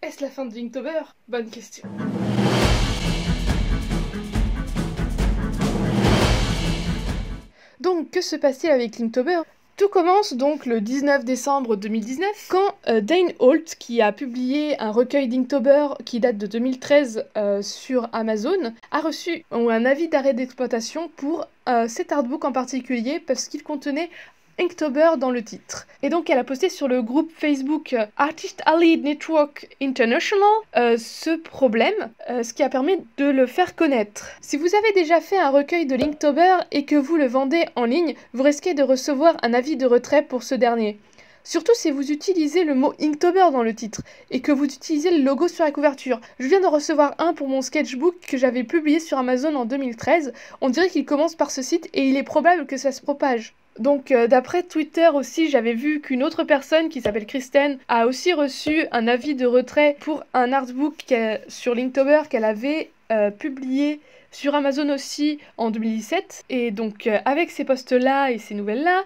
Est-ce la fin de Inktober? Bonne question. Donc, que se passe-t-il avec Inktober? Tout commence donc le 19 décembre 2019, quand Dane Holt, qui a publié un recueil d'Inktober qui date de 2013 sur Amazon, a reçu un avis d'arrêt d'exploitation pour cet artbook en particulier parce qu'il contenait Inktober dans le titre. Et donc elle a posté sur le groupe Facebook Artist Alley Network International ce problème, ce qui a permis de le faire connaître. Si vous avez déjà fait un recueil de l'Inktober et que vous le vendez en ligne, vous risquez de recevoir un avis de retrait pour ce dernier. Surtout si vous utilisez le mot Inktober dans le titre et que vous utilisez le logo sur la couverture. Je viens de recevoir un pour mon sketchbook que j'avais publié sur Amazon en 2013. On dirait qu'il commence par ce site et il est probable que ça se propage. Donc d'après Twitter aussi, j'avais vu qu'une autre personne qui s'appelle Kristen a aussi reçu un avis de retrait pour un artbook sur Linktober qu'elle avait publié sur Amazon aussi en 2017. Et donc avec ces posts-là et ces nouvelles-là,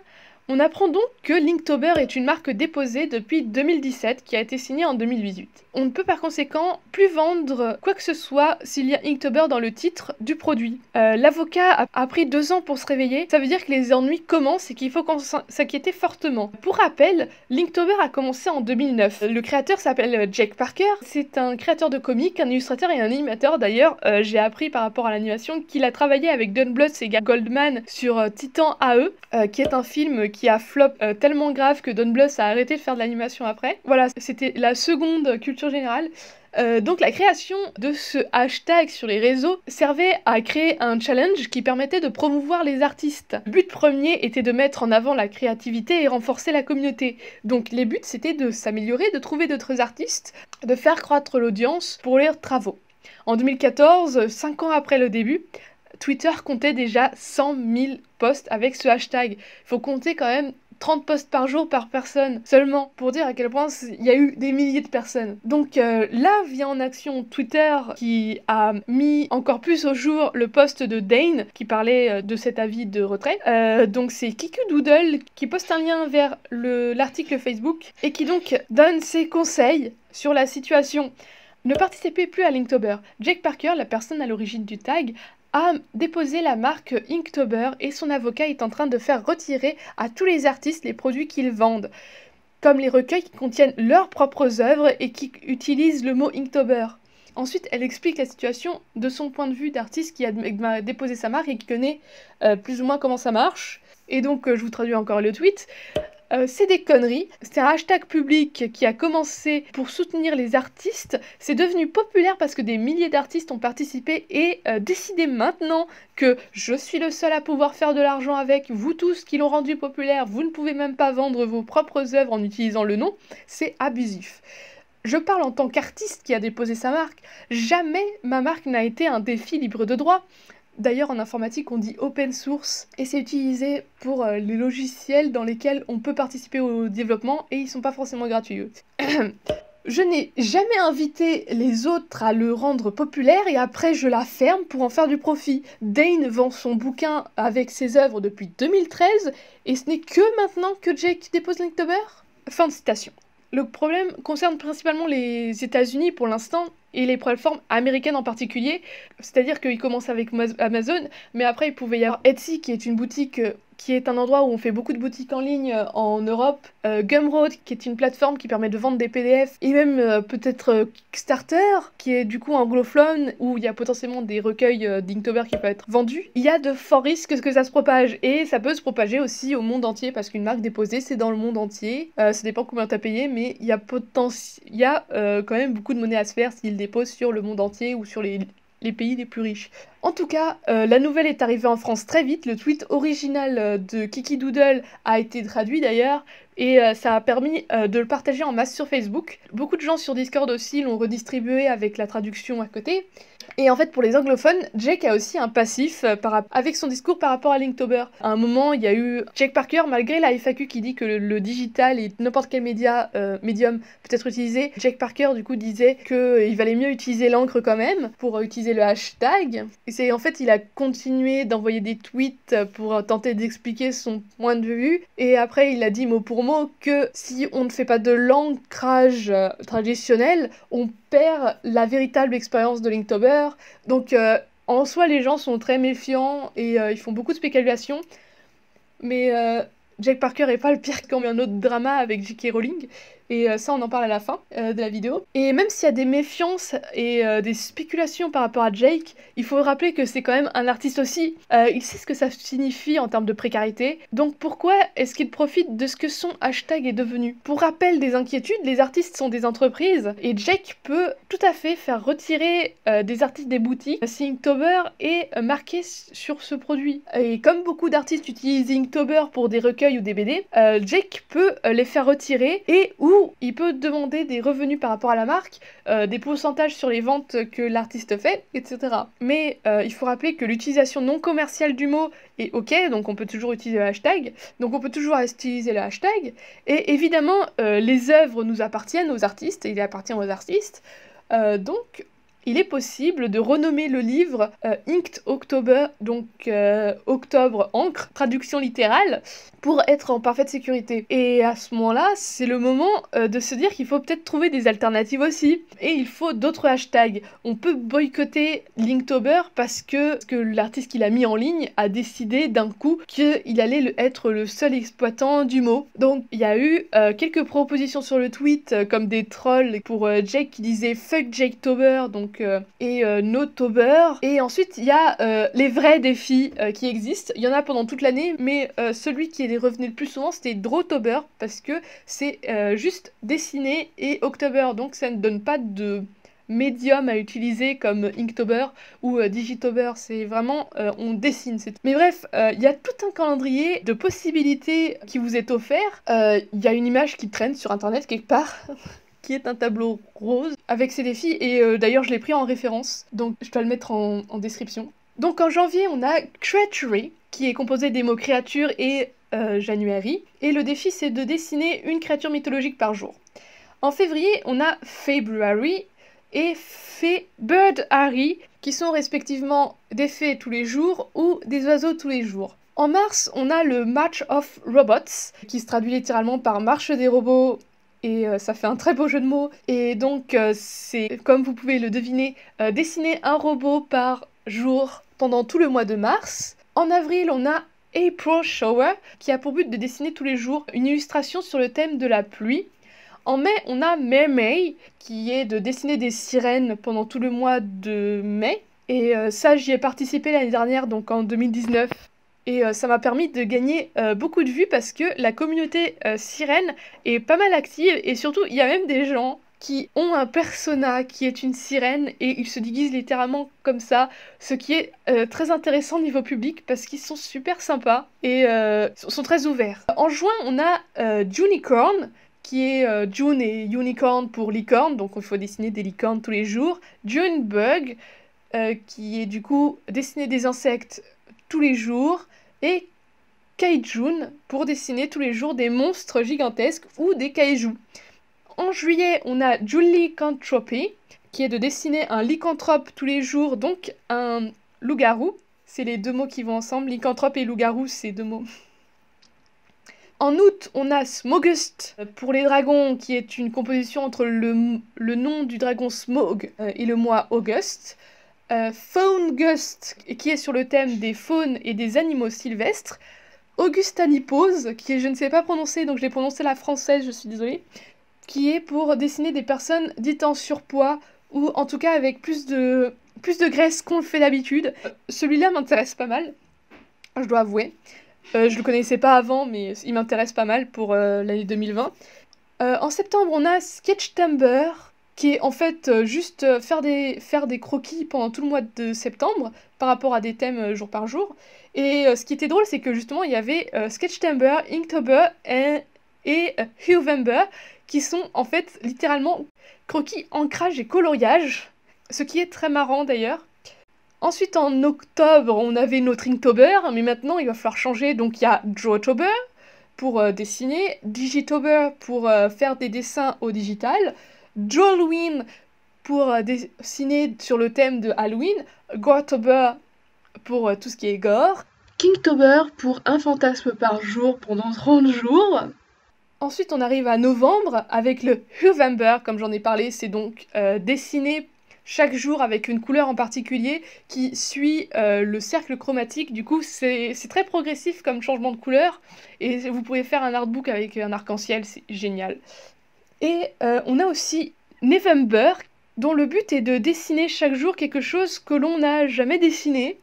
on apprend donc que Linktober est une marque déposée depuis 2017 qui a été signée en 2018. On ne peut par conséquent plus vendre quoi que ce soit s'il y a Inktober dans le titre du produit. L'avocat a pris 2 ans pour se réveiller, ça veut dire que les ennuis commencent et qu'il faut s'inquiéter fortement. Pour rappel, Linktober a commencé en 2009. Le créateur s'appelle Jake Parker, c'est un créateur de comics, un illustrateur et un animateur. D'ailleurs, j'ai appris par rapport à l'animation qu'il a travaillé avec Don Bluth et Gary Goldman sur Titan AE, qui est un film qui a flop tellement grave que Don Bluth a arrêté de faire de l'animation après. Voilà, c'était la seconde culture générale. Donc la création de ce hashtag sur les réseaux servait à créer un challenge qui permettait de promouvoir les artistes. Le but premier était de mettre en avant la créativité et renforcer la communauté. Donc les buts c'était de s'améliorer, de trouver d'autres artistes, de faire croître l'audience pour leurs travaux. En 2014, 5 ans après le début, Twitter comptait déjà 100 000 posts avec ce hashtag. Il faut compter quand même 30 posts par jour par personne seulement pour dire à quel point il y a eu des milliers de personnes. Donc là vient en action Twitter qui a mis encore plus au jour le post de Dane qui parlait de cet avis de retrait. Donc c'est Kiku Doodle qui poste un lien vers l'article Facebook et qui donc donne ses conseils sur la situation. Ne participez plus à Linktober. Jake Parker, la personne à l'origine du tag, a déposé la marque Inktober et son avocat est en train de faire retirer à tous les artistes les produits qu'ils vendent, comme les recueils qui contiennent leurs propres œuvres et qui utilisent le mot Inktober. Ensuite, elle explique la situation de son point de vue d'artiste qui a déposé sa marque et qui connaît plus ou moins comment ça marche. Et donc, je vous traduis encore le tweet. C'est des conneries, c'est un hashtag public qui a commencé pour soutenir les artistes, c'est devenu populaire parce que des milliers d'artistes ont participé et décidez maintenant que je suis le seul à pouvoir faire de l'argent avec, vous tous qui l'ont rendu populaire, vous ne pouvez même pas vendre vos propres œuvres en utilisant le nom, c'est abusif. Je parle en tant qu'artiste qui a déposé sa marque, jamais ma marque n'a été un défi libre de droit. D'ailleurs, en informatique, on dit open source et c'est utilisé pour les logiciels dans lesquels on peut participer au développement et ils sont pas forcément gratuits. Je n'ai jamais invité les autres à le rendre populaire et après je la ferme pour en faire du profit. Dane vend son bouquin avec ses œuvres depuis 2013 et ce n'est que maintenant que Jake dépose Linktober. Fin de citation. Le problème concerne principalement les États-Unis pour l'instant et les plateformes américaines en particulier, c'est-à-dire qu'il commence avec Amazon, mais après il pouvait y avoir Etsy qui est une boutique qui est un endroit où on fait beaucoup de boutiques en ligne en Europe, Gumroad qui est une plateforme qui permet de vendre des PDF, et même peut-être Kickstarter qui est du coup anglophone où il y a potentiellement des recueils d'Inktober qui peuvent être vendus. Il y a de forts risques que ça se propage et ça peut se propager aussi au monde entier parce qu'une marque déposée c'est dans le monde entier, ça dépend combien t'as payé mais il y a quand même beaucoup de monnaie à se faire s'il dépose sur le monde entier ou sur les pays les plus riches. En tout cas, la nouvelle est arrivée en France très vite, le tweet original de Kiki Doodle a été traduit d'ailleurs, et ça a permis de le partager en masse sur Facebook. Beaucoup de gens sur Discord aussi l'ont redistribué avec la traduction à côté. Et en fait, pour les anglophones, Jake a aussi un passif avec son discours par rapport à Linktober. À un moment, il y a eu Jake Parker, malgré la FAQ qui dit que le digital et n'importe quel médium peut être utilisé, Jake Parker du coup disait qu'il valait mieux utiliser l'encre quand même pour utiliser le hashtag. Et En fait, il a continué d'envoyer des tweets pour tenter d'expliquer son point de vue. Et après, il a dit mot pour mot que si on ne fait pas de l'ancrage traditionnel, on perd la véritable expérience de Linktober. Donc, en soi, les gens sont très méfiants et ils font beaucoup de spéculations. Mais Jake Parker est pas le pire comme un autre drama avec J.K. Rowling. Et ça, on en parle à la fin de la vidéo. Et même s'il y a des méfiances et des spéculations par rapport à Jake, il faut rappeler que c'est quand même un artiste aussi. Il sait ce que ça signifie en termes de précarité. Donc pourquoi est-ce qu'il profite de ce que son hashtag est devenu? Pour rappel des inquiétudes, les artistes sont des entreprises et Jake peut tout à fait faire retirer des artistes des boutiques si Inktober est marqué sur ce produit. Et comme beaucoup d'artistes utilisent Inktober pour des recueils ou des BD, Jake peut les faire retirer et ou il peut demander des revenus par rapport à la marque, des pourcentages sur les ventes que l'artiste fait, etc. Mais il faut rappeler que l'utilisation non commerciale du mot est ok, donc on peut toujours utiliser le hashtag, donc on peut toujours utiliser le hashtag, et évidemment les œuvres nous appartiennent aux artistes, et il appartient aux artistes, donc il est possible de renommer le livre Inked October, donc octobre encre, traduction littérale, pour être en parfaite sécurité. Et à ce moment-là, c'est le moment de se dire qu'il faut peut-être trouver des alternatives aussi. Et il faut d'autres hashtags. On peut boycotter Linktober parce que l'artiste qui l'a mis en ligne a décidé d'un coup qu'il allait être le seul exploitant du mot. Donc il y a eu quelques propositions sur le tweet, comme des trolls pour Jake qui disait fuck Jaketober, donc et Notober. Et ensuite il y a les vrais défis qui existent. Il y en a pendant toute l'année, mais celui qui est revenu le plus souvent c'était Drawtober parce que c'est juste dessiner et October, donc ça ne donne pas de médium à utiliser comme Inktober ou Digitober, c'est vraiment on dessine, c'est tout. Mais bref, il y a tout un calendrier de possibilités qui vous est offert. Il y a une image qui traîne sur internet quelque part qui est un tableau rose avec ses défis et d'ailleurs je l'ai pris en référence, donc je dois le mettre en description. Donc en janvier on a Creatory qui est composé des mots créature et January, et le défi c'est de dessiner une créature mythologique par jour. En février, on a February et Birdary, qui sont respectivement des fées tous les jours ou des oiseaux tous les jours. En mars, on a le March of Robots, qui se traduit littéralement par Marche des robots, et ça fait un très beau jeu de mots. Et donc, c'est, comme vous pouvez le deviner, dessiner un robot par jour pendant tout le mois de mars. En avril, on a April Shower, qui a pour but de dessiner tous les jours une illustration sur le thème de la pluie. En mai, on a Mermaid, qui est de dessiner des sirènes pendant tout le mois de mai. Et ça, j'y ai participé l'année dernière, donc en 2019. Et ça m'a permis de gagner beaucoup de vues parce que la communauté sirène est pas mal active. Et surtout, il y a même des gens qui ont un persona qui est une sirène et ils se déguisent littéralement comme ça, ce qui est très intéressant niveau public parce qu'ils sont super sympas et sont très ouverts. En juin, on a Junicorn, qui est June et Unicorn pour licorne, donc il faut dessiner des licornes tous les jours. Junebug, qui est du coup dessiner des insectes tous les jours, et Kaijun pour dessiner tous les jours des monstres gigantesques ou des kaijus. En juillet, on a Julycanthropy, qui est de dessiner un lycanthrope tous les jours, donc un loup-garou. C'est les deux mots qui vont ensemble, lycanthrope et loup-garou, c'est deux mots. En août, on a Smogust pour les dragons, qui est une composition entre le nom du dragon Smog et le mois Auguste. Faungust, qui est sur le thème des faunes et des animaux sylvestres. Augustanipose, qui est, je ne sais pas prononcer, donc je l'ai prononcé la française, je suis désolée, qui est pour dessiner des personnes dites en surpoids, ou en tout cas avec plus de graisse qu'on le fait d'habitude. Celui-là m'intéresse pas mal, je dois avouer. Je le connaissais pas avant, mais il m'intéresse pas mal pour l'année 2020. En septembre, on a Sketchtumber, qui est en fait juste faire des croquis pendant tout le mois de septembre, par rapport à des thèmes jour par jour. Et ce qui était drôle, c'est que justement, il y avait Sketchtumber, Inktober et Huevember, qui sont en fait littéralement croquis, ancrage et coloriage, ce qui est très marrant d'ailleurs. Ensuite, en octobre, on avait notre Inktober, mais maintenant, il va falloir changer. Donc, il y a Drawtober pour dessiner, Digitober pour faire des dessins au digital, Drawloween pour dessiner sur le thème de Halloween, Gortober pour tout ce qui est gore. Kinktober pour un fantasme par jour pendant 30 jours. Ensuite, on arrive à novembre avec le Hovember, comme j'en ai parlé, c'est donc dessiné chaque jour avec une couleur en particulier qui suit le cercle chromatique. Du coup, c'est très progressif comme changement de couleur et vous pouvez faire un artbook avec un arc-en-ciel, c'est génial. Et on a aussi November, dont le but est de dessiner chaque jour quelque chose que l'on n'a jamais dessiné.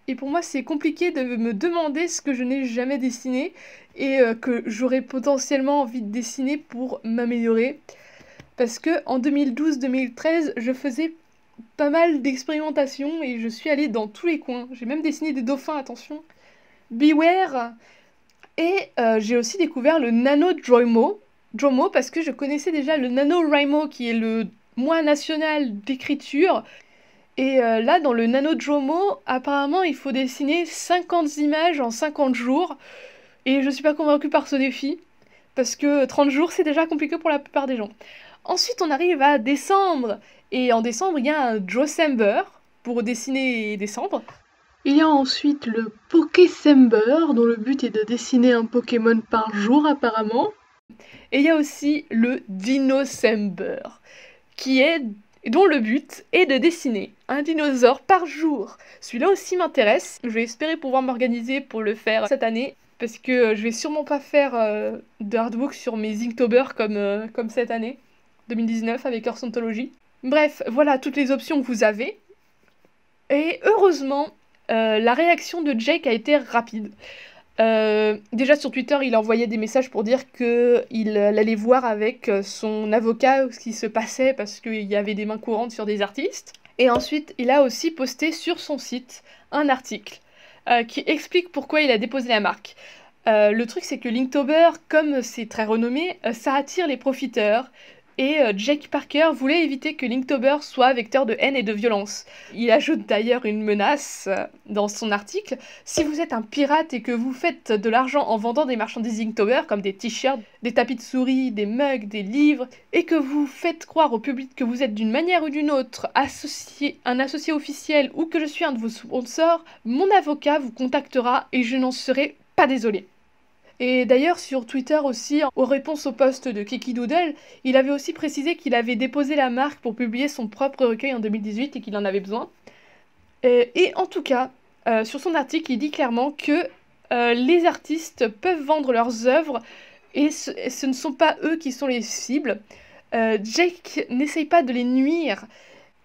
Et pour moi, c'est compliqué de me demander ce que je n'ai jamais dessiné et que j'aurais potentiellement envie de dessiner pour m'améliorer. Parce que en 2012-2013, je faisais pas mal d'expérimentations et je suis allée dans tous les coins. J'ai même dessiné des dauphins, attention. Beware. Et j'ai aussi découvert le NaNoWriMo. Parce que je connaissais déjà le NaNoWriMo qui est le mois national d'écriture. Et là, dans le NaNoWriMo, apparemment, il faut dessiner 50 images en 50 jours. Et je suis pas convaincue par ce défi, parce que 30 jours, c'est déjà compliqué pour la plupart des gens. Ensuite, on arrive à décembre. Et en décembre, il y a un Josember, pour dessiner décembre. Il y a ensuite le Pokésember, dont le but est de dessiner un Pokémon par jour, apparemment. Et il y a aussi le Dinosember, dont le but est de dessiner un dinosaure par jour. Celui-là aussi m'intéresse. Je vais espérer pouvoir m'organiser pour le faire cette année, parce que je vais sûrement pas faire d'artbook sur mes Inktober comme cette année, 2019, avec Earth Ontology. Bref, voilà toutes les options que vous avez. Et heureusement, la réaction de Jake a été rapide. Déjà sur Twitter, il envoyait des messages pour dire qu'il allait voir avec son avocat ce qui se passait parce qu'il y avait des mains courantes sur des artistes. Et ensuite, il a aussi posté sur son site un article qui explique pourquoi il a déposé la marque. Le truc, c'est que Linktober, comme c'est très renommé, ça attire les profiteurs. Et Jake Parker voulait éviter que Linktober soit vecteur de haine et de violence. Il ajoute d'ailleurs une menace dans son article. Si vous êtes un pirate et que vous faites de l'argent en vendant des marchandises Inktober, comme des t-shirts, des tapis de souris, des mugs, des livres, et que vous faites croire au public que vous êtes d'une manière ou d'une autre un associé officiel ou que je suis un de vos sponsors, mon avocat vous contactera et je n'en serai pas désolée. Et d'ailleurs, sur Twitter aussi, aux réponses au post de Kiki Doodle, il avait aussi précisé qu'il avait déposé la marque pour publier son propre recueil en 2018 et qu'il en avait besoin. Et en tout cas, sur son article, il dit clairement que les artistes peuvent vendre leurs œuvres et ce ne sont pas eux qui sont les cibles. Jake n'essaye pas de les nuire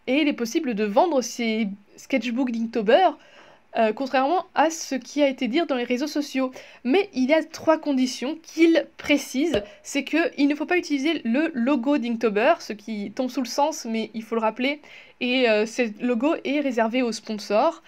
et il est possible de vendre ses sketchbooks d'Inktober, contrairement à ce qui a été dit dans les réseaux sociaux. Mais il y a 3 conditions qu'il précise. C'est qu'il ne faut pas utiliser le logo d'Inktober, ce qui tombe sous le sens, mais il faut le rappeler. Et ce logo est réservé aux sponsors.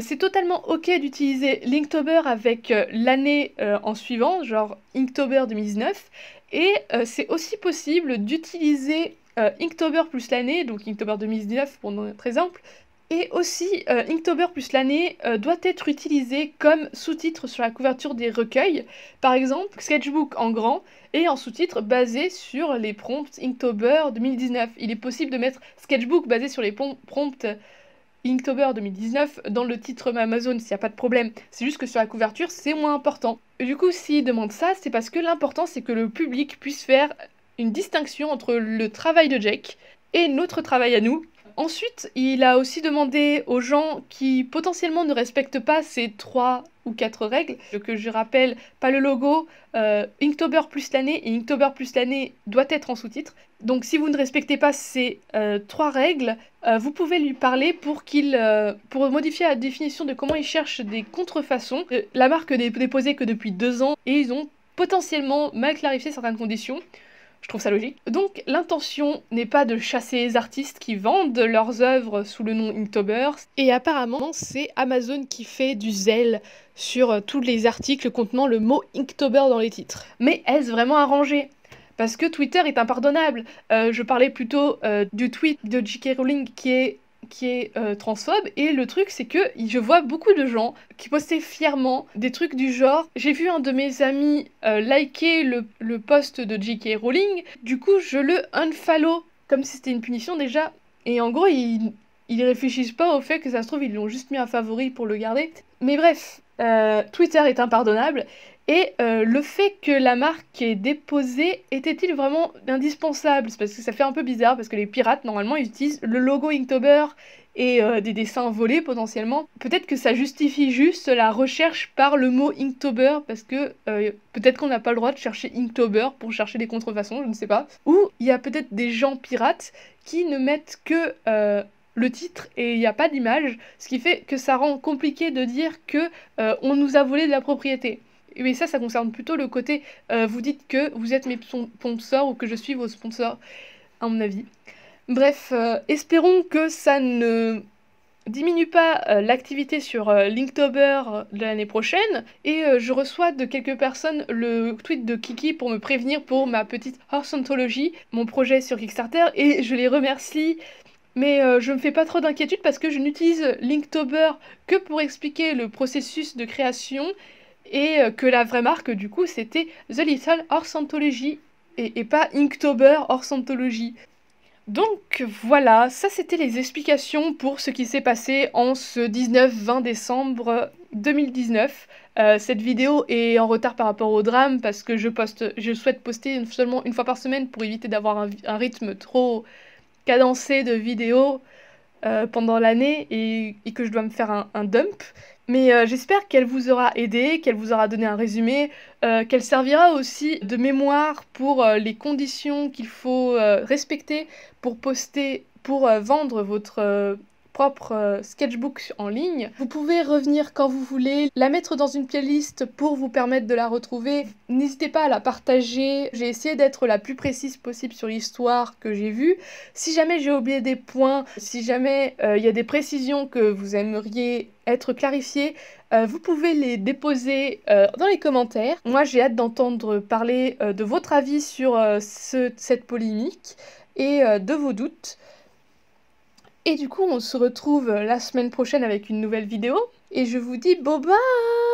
C'est totalement ok d'utiliser Linktober avec l'année en suivant, genre Inktober 2019. Et c'est aussi possible d'utiliser Inktober plus l'année, donc Inktober 2019 pour notre exemple. Et aussi, Inktober plus l'année doit être utilisé comme sous-titre sur la couverture des recueils. Par exemple, Sketchbook en grand et en sous-titre basé sur les prompts Inktober 2019. Il est possible de mettre Sketchbook basé sur les prompts Inktober 2019 dans le titre Amazon s'il n'y a pas de problème. C'est juste que sur la couverture, c'est moins important. Et du coup, s'il demande ça, c'est parce que l'important, c'est que le public puisse faire une distinction entre le travail de Jake et notre travail à nous. Ensuite, il a aussi demandé aux gens qui potentiellement ne respectent pas ces 3 ou 4 règles, que je rappelle, pas le logo, Inktober plus l'année et Inktober plus l'année doit être en sous-titre. Donc si vous ne respectez pas ces 3 règles, vous pouvez lui parler pour modifier la définition de comment il cherche des contrefaçons. La marque n'est déposée que depuis 2 ans et ils ont potentiellement mal clarifié certaines conditions. Je trouve ça logique. Donc l'intention n'est pas de chasser les artistes qui vendent leurs œuvres sous le nom Inktober. Et apparemment, c'est Amazon qui fait du zèle sur tous les articles contenant le mot Inktober dans les titres. Mais est-ce vraiment arrangé ? Parce que Twitter est impardonnable. Je parlais plutôt du tweet de J.K. Rowling qui est transphobe, et le truc c'est que je vois beaucoup de gens qui postaient fièrement des trucs du genre j'ai vu un de mes amis liker le post de J.K. Rowling, du coup je le unfollow, comme si c'était une punition déjà, et en gros il ils réfléchissent pas au fait que ça se trouve, ils l'ont juste mis en favori pour le garder. Mais bref, Twitter est impardonnable. Et le fait que la marque ait déposé, était-il vraiment indispensable? C'est parce que ça fait un peu bizarre, parce que les pirates, normalement, ils utilisent le logo Inktober et des dessins volés potentiellement. Peut-être que ça justifie juste la recherche par le mot Inktober, parce que peut-être qu'on n'a pas le droit de chercher Inktober pour chercher des contrefaçons, je ne sais pas. Ou il y a peut-être des gens pirates qui ne mettent que le titre et il n'y a pas d'image, ce qui fait que ça rend compliqué de dire que on nous a volé de la propriété. Mais ça concerne plutôt le côté vous dites que vous êtes mes sponsors ou que je suis vos sponsors, à mon avis. Bref, espérons que ça ne diminue pas l'activité sur Linktober de l'année prochaine. Et je reçois de quelques personnes le tweet de Kiki pour me prévenir pour ma petite Horse Anthology, mon projet sur Kickstarter, et je les remercie. Mais je me fais pas trop d'inquiétude parce que je n'utilise Linktober que pour expliquer le processus de création et que la vraie marque du coup c'était The Little Horse Anthology et pas Inktober Horse Anthology. Donc voilà, ça c'était les explications pour ce qui s'est passé en ce 19-20 décembre 2019. Cette vidéo est en retard par rapport au drame parce que je souhaite poster seulement une fois par semaine pour éviter d'avoir un rythme trop cadencé de vidéos pendant l'année et que je dois me faire un dump. Mais j'espère qu'elle vous aura aidé, qu'elle vous aura donné un résumé, qu'elle servira aussi de mémoire pour les conditions qu'il faut respecter pour vendre votre propre sketchbook en ligne. Vous pouvez revenir quand vous voulez, la mettre dans une playlist pour vous permettre de la retrouver. N'hésitez pas à la partager. J'ai essayé d'être la plus précise possible sur l'histoire que j'ai vue. Si jamais j'ai oublié des points, si jamais il y a des précisions que vous aimeriez être clarifiées, vous pouvez les déposer dans les commentaires. Moi, j'ai hâte d'entendre parler de votre avis sur cette polémique et de vos doutes. Et du coup, on se retrouve la semaine prochaine avec une nouvelle vidéo. Et je vous dis bye bye!